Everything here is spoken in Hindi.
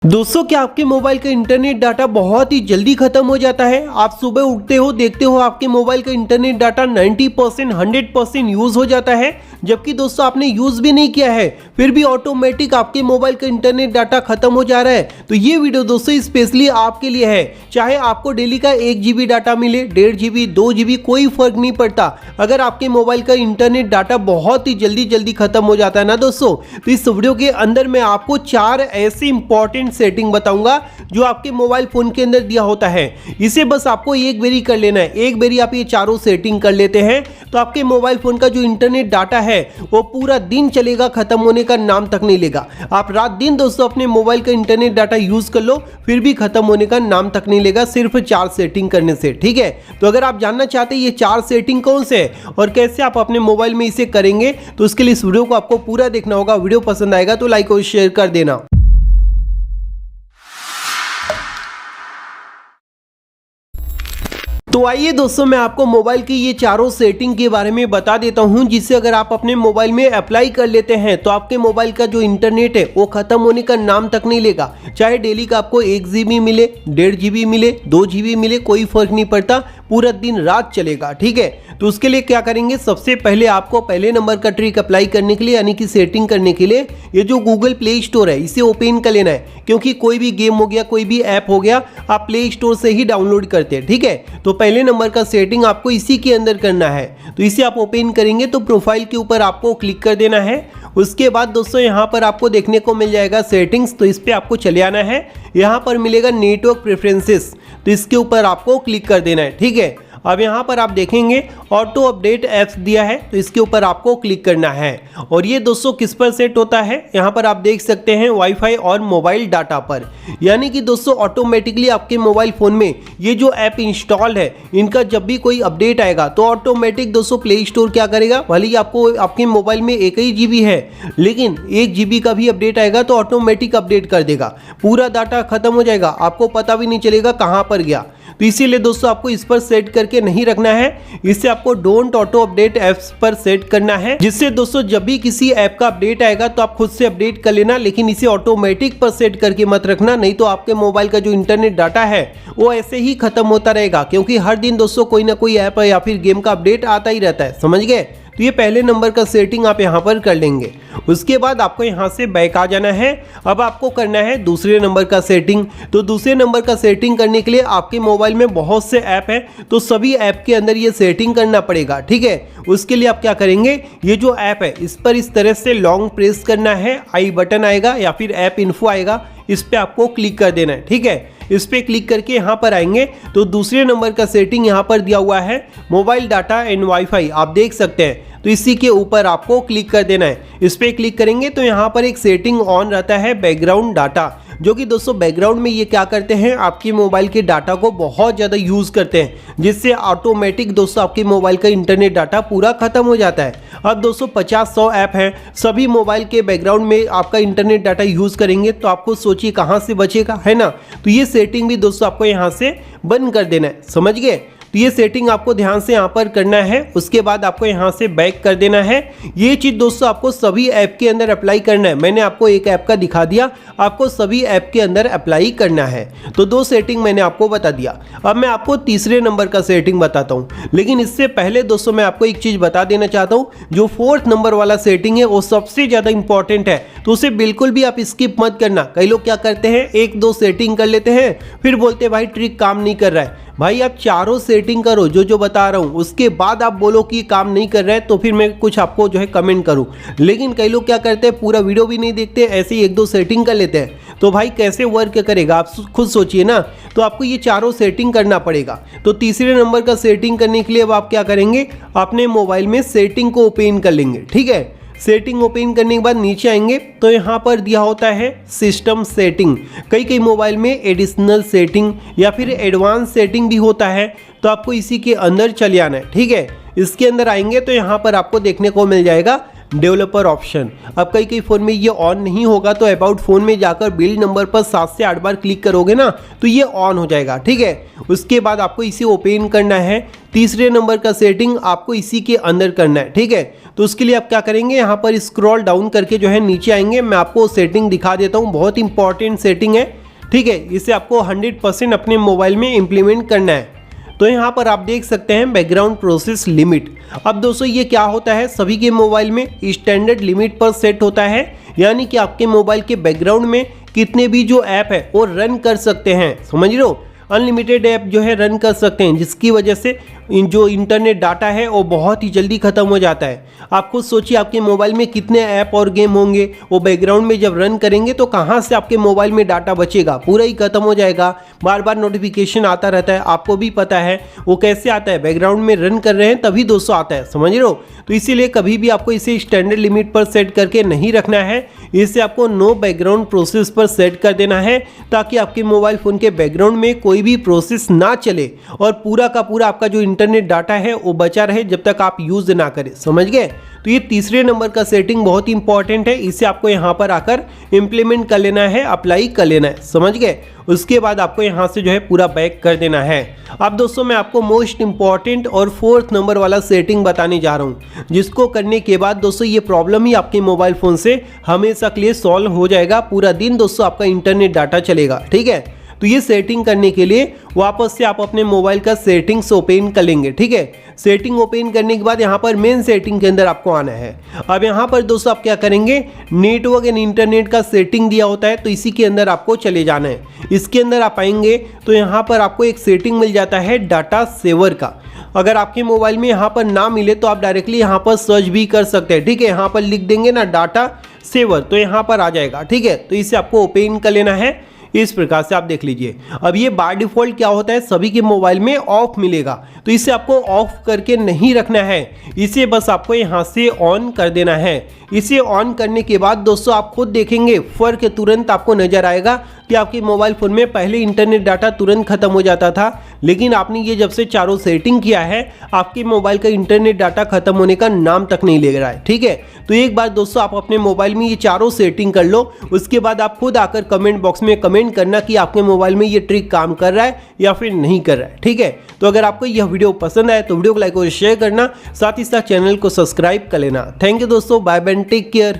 दोस्तों, क्या आपके मोबाइल का इंटरनेट डाटा बहुत ही जल्दी खत्म हो जाता है। आप सुबह उठते हो, देखते हो आपके मोबाइल का इंटरनेट डाटा 90% 100% यूज हो जाता है, जबकि दोस्तों आपने यूज भी नहीं किया है, फिर भी ऑटोमेटिक आपके मोबाइल का इंटरनेट डाटा खत्म हो जा रहा है। तो ये वीडियो दोस्तों स्पेशली आपके लिए है। चाहे आपको डेली का 1 GB डाटा मिले, 1.5 GB, 2 GB, कोई फर्क नहीं पड़ता। अगर आपके मोबाइल का इंटरनेट डाटा बहुत ही जल्दी खत्म हो जाता है ना दोस्तों, तो इस वीडियो के अंदर मैं आपको 4 ऐसे इंपॉर्टेंट सेटिंग बताऊंगा जो आपके मोबाइल फोन के अंदर दिया होता है। इसे बस आपको एक बारी कर लेना है। एक बारी आप ये चारों सेटिंग कर लेते हैं तो आपके मोबाइल फोन का जो इंटरनेट डाटा है वो पूरा दिन चलेगा, खत्म होने का नाम तक नहीं लेगा। आप रात दिन दोस्तों अपने मोबाइल का इंटरनेट डाटा यूज कर लो, फिर भी खत्म होने का नाम तक नहीं लेगा, सिर्फ 4 सेटिंग करने से। ठीक है, तो अगर आप जानना चाहते हैं ये 4 सेटिंग कौन से है और कैसे आप अपने मोबाइल में इसे करेंगे, तो उसके लिए इस वीडियो को आपको पूरा देखना होगा। वीडियो पसंद आएगा तो लाइक और शेयर कर देना। तो आइए दोस्तों, मैं आपको मोबाइल की ये चारों सेटिंग के बारे में बता देता हूं, जिससे अगर आप अपने मोबाइल में अप्लाई कर लेते हैं तो आपके मोबाइल का जो इंटरनेट है वो खत्म होने का नाम तक नहीं लेगा। चाहे डेली का आपको 1 GB मिले, 1.5 GB मिले, 2 GB मिले, कोई फर्क नहीं पड़ता, पूरा दिन रात चलेगा। ठीक है, तो उसके लिए क्या करेंगे, सबसे पहले आपको पहले नंबर का ट्रिक अप्लाई करने के लिए यानी कि सेटिंग करने के लिए ये जो गूगल प्ले स्टोर है इसे ओपन कर लेना है, क्योंकि कोई भी गेम हो गया, कोई भी ऐप हो गया, आप प्ले स्टोर से ही डाउनलोड करते हैं। ठीक है, तो पहले नंबर का सेटिंग आपको इसी के अंदर करना है। तो इसे आप ओपन करेंगे तो प्रोफाइल के ऊपर आपको क्लिक कर देना है। उसके बाद दोस्तों यहाँ पर आपको देखने को मिल जाएगा सेटिंग्स, तो इस पे आपको चले आना है। यहाँ पर मिलेगा नेटवर्क प्रेफरेंसेस, तो इसके ऊपर आपको क्लिक कर देना है। ठीक है, अब यहाँ पर आप देखेंगे ऑटो अपडेट ऐप्स दिया है, तो इसके ऊपर आपको क्लिक करना है। और ये दोस्तों किस पर सेट होता है, यहाँ पर आप देख सकते हैं वाईफाई और मोबाइल डाटा पर। यानी कि दोस्तों ऑटोमेटिकली आपके मोबाइल फोन में ये जो ऐप इंस्टॉल है इनका जब भी कोई अपडेट आएगा तो ऑटोमेटिक दोस्तों प्ले स्टोर क्या करेगा, भले ही आपको आपके मोबाइल में 1 ही GB है, लेकिन 1 GB का भी अपडेट आएगा तो ऑटोमेटिक अपडेट कर देगा, पूरा डाटा खत्म हो जाएगा, आपको पता भी नहीं चलेगा कहाँ पर गया। तो इसीलिए दोस्तों आपको इस पर सेट करके नहीं रखना है, इससे आपको डोंट ऑटो अपडेट ऐप्स पर सेट करना है, जिससे दोस्तों जब भी किसी ऐप का अपडेट आएगा तो आप खुद से अपडेट कर लेना, लेकिन इसे ऑटोमेटिक पर सेट करके मत रखना, नहीं तो आपके मोबाइल का जो इंटरनेट डाटा है वो ऐसे ही खत्म होता रहेगा, क्योंकि हर दिन दोस्तों कोई ना कोई ऐप या फिर गेम का अपडेट आता ही रहता है। समझ गए? तो ये पहले नंबर का सेटिंग आप यहाँ पर कर लेंगे। उसके बाद आपको यहाँ से बैक आ जाना है। अब आपको करना है दूसरे नंबर का सेटिंग। तो दूसरे नंबर का सेटिंग करने के लिए आपके मोबाइल में बहुत से ऐप हैं, तो सभी ऐप के अंदर ये सेटिंग करना पड़ेगा। ठीक है, उसके लिए आप क्या करेंगे, ये जो ऐप है इस पर इस तरह से लॉन्ग प्रेस करना है, आई बटन आएगा या फिर ऐप इन्फो आएगा, इस पर आपको क्लिक कर देना है। ठीक है, इस पे क्लिक करके यहाँ पर आएंगे तो दूसरे नंबर का सेटिंग यहाँ पर दिया हुआ है मोबाइल डाटा एंड वाईफाई, आप देख सकते हैं, तो इसी के ऊपर आपको क्लिक कर देना है। इस पे क्लिक करेंगे तो यहाँ पर एक सेटिंग ऑन रहता है बैकग्राउंड डाटा, जो कि दोस्तों बैकग्राउंड में ये क्या करते हैं, आपके मोबाइल के डाटा को बहुत ज़्यादा यूज़ करते हैं, जिससे ऑटोमेटिक दोस्तों आपके मोबाइल का इंटरनेट डाटा पूरा खत्म हो जाता है। अब दोस्तों 50-100 ऐप हैं, सभी मोबाइल के बैकग्राउंड में आपका इंटरनेट डाटा यूज़ करेंगे तो आपको सोचिए कहाँ से बचेगा, है ना। तो ये सेटिंग भी दोस्तों आपको यहाँ से बंद कर देना है। समझ गए? तो ये सेटिंग आपको ध्यान से यहाँ पर करना है। उसके बाद आपको यहाँ से बैक कर देना है। ये चीज़ दोस्तों आपको सभी ऐप के अंदर अप्लाई करना है। मैंने आपको एक ऐप का दिखा दिया, आपको सभी ऐप के अंदर अप्लाई करना है। तो 2 सेटिंग मैंने आपको बता दिया। अब मैं आपको तीसरे नंबर का सेटिंग बताता हूँ, लेकिन इससे पहले दोस्तों मैं आपको एक चीज़ बता देना चाहता हूँ, जो 4th नंबर वाला सेटिंग है वो सबसे ज़्यादा इंपॉर्टेंट है, तो उसे बिल्कुल भी आप स्किप मत करना। कई लोग क्या करते हैं, 1-2 सेटिंग कर लेते हैं, फिर बोलते हैं भाई ट्रिक काम नहीं कर रहा है। भाई आप चारों सेटिंग करो जो बता रहा हूँ, उसके बाद आप बोलो कि काम नहीं कर रहा है, तो फिर मैं कुछ आपको जो है कमेंट करूँ। लेकिन कई लोग क्या करते हैं, पूरा वीडियो भी नहीं देखते, ऐसे ही 1-2 सेटिंग कर लेते हैं, तो भाई कैसे वर्क करेगा आप खुद सोचिए ना। तो आपको ये चारों सेटिंग करना पड़ेगा। तो तीसरे नंबर का सेटिंग करने के लिए अब आप क्या करेंगे, अपने मोबाइल में सेटिंग को ओपन कर लेंगे। ठीक है, सेटिंग ओपन करने के बाद नीचे आएंगे तो यहाँ पर दिया होता है सिस्टम सेटिंग। कई मोबाइल में एडिशनल सेटिंग या फिर एडवांस सेटिंग भी होता है, तो आपको इसी के अंदर चले आना है। ठीक है, इसके अंदर आएंगे तो यहाँ पर आपको देखने को मिल जाएगा डेवलपर ऑप्शन। अब कई फ़ोन में ये ऑन नहीं होगा, तो अबाउट फ़ोन में जाकर बिल्ड नंबर पर 7 से 8 बार क्लिक करोगे ना तो ये ऑन हो जाएगा, ठीक है। उसके बाद आपको इसे ओपन करना है। तीसरे नंबर का सेटिंग आपको इसी के अंदर करना है, ठीक है। तो उसके लिए आप क्या करेंगे, यहाँ पर स्क्रॉल डाउन करके जो है नीचे आएंगे। मैं आपको सेटिंग दिखा देता हूँ, बहुत इंपॉर्टेंट सेटिंग है, ठीक है। इसे आपको 100% अपने मोबाइल में इम्प्लीमेंट करना है। तो यहाँ पर आप देख सकते हैं बैकग्राउंड प्रोसेस लिमिट। अब दोस्तों ये क्या होता है, सभी के मोबाइल में स्टैंडर्ड लिमिट पर सेट होता है, यानी कि आपके मोबाइल के बैकग्राउंड में कितने भी जो ऐप है वो रन कर सकते हैं, समझ रहे हो। अनलिमिटेड ऐप जो है रन कर सकते हैं, जिसकी वजह से जो इंटरनेट डाटा है वो बहुत ही जल्दी ख़त्म हो जाता है। आप खुद सोचिए आपके मोबाइल में कितने ऐप और गेम होंगे, वो बैकग्राउंड में जब रन करेंगे तो कहाँ से आपके मोबाइल में डाटा बचेगा, पूरा ही ख़त्म हो जाएगा। बार बार नोटिफिकेशन आता रहता है, आपको भी पता है वो कैसे आता है, बैकग्राउंड में रन कर रहे हैं तभी दोस्तों आता है, समझ रहे हो। तो इसीलिए कभी भी आपको इसे स्टैंडर्ड लिमिट पर सेट करके नहीं रखना है, इसे आपको नो बैकग्राउंड प्रोसेस पर सेट कर देना है, ताकि आपके मोबाइल फ़ोन के बैकग्राउंड में कोई भी प्रोसेस ना चले और पूरा का पूरा आपका जो इंटरनेट डाटा है वो बचा रहे जब तक आप यूज़ ना करें, समझ गए। तो ये तीसरे नंबर का सेटिंग बहुत इंपॉर्टेंट है, इसे आपको यहाँ पर आकर इम्प्लीमेंट कर लेना है, अप्लाई कर लेना है, समझ गए। उसके बाद आपको यहाँ से जो है पूरा बैक कर देना है। अब दोस्तों मैं आपको मोस्ट इंपॉर्टेंट और 4th नंबर वाला सेटिंग बताने जा रहा हूँ, जिसको करने के बाद दोस्तों ये प्रॉब्लम ही आपके मोबाइल फ़ोन से हमेशा के लिए सॉल्व हो जाएगा। पूरा दिन दोस्तों आपका इंटरनेट डाटा चलेगा, ठीक है। तो ये सेटिंग करने के लिए वापस से आप अपने मोबाइल का सेटिंग्स ओपन कर लेंगे, ठीक है। सेटिंग ओपन करने के बाद यहाँ पर मेन सेटिंग के अंदर आपको आना है। अब यहाँ पर दोस्तों आप क्या करेंगे, नेटवर्क एंड इंटरनेट का सेटिंग दिया होता है, तो इसी के अंदर आपको चले जाना है। इसके अंदर आप आएंगे तो यहाँ पर आपको एक सेटिंग मिल जाता है डाटा सेवर का। अगर आपके मोबाइल में यहाँ पर ना मिले तो आप डायरेक्टली यहाँ पर सर्च भी कर सकते हैं, ठीक है। यहाँ पर लिख देंगे ना डाटा सेवर, तो यहाँ पर आ जाएगा, ठीक है। तो इसे आपको ओपन कर लेना है। इस प्रकार से आप देख लीजिए। अब ये बाय डिफॉल्ट क्या होता है, सभी के मोबाइल में ऑफ मिलेगा, तो इसे आपको ऑफ करके नहीं रखना है, इसे बस आपको यहाँ से ऑन कर देना है। इसे ऑन करने के बाद दोस्तों आप खुद देखेंगे फर्क तुरंत आपको नजर आएगा कि आपके मोबाइल फ़ोन में पहले इंटरनेट डाटा तुरंत खत्म हो जाता था, लेकिन आपने ये जब से चारों सेटिंग किया है आपके मोबाइल का इंटरनेट डाटा खत्म होने का नाम तक नहीं ले रहा है, ठीक है। तो एक बार दोस्तों आप अपने मोबाइल में ये चारों सेटिंग कर लो, उसके बाद आप खुद आकर कमेंट बॉक्स में कमेंट करना कि आपके मोबाइल में ये ट्रिक काम कर रहा है या फिर नहीं कर रहा है, ठीक है। तो अगर आपको यह वीडियो पसंद आए तो वीडियो को लाइक और शेयर करना, साथ ही साथ चैनल को सब्सक्राइब कर लेना। थैंक यू दोस्तों, बाय बाय, टेक केयर।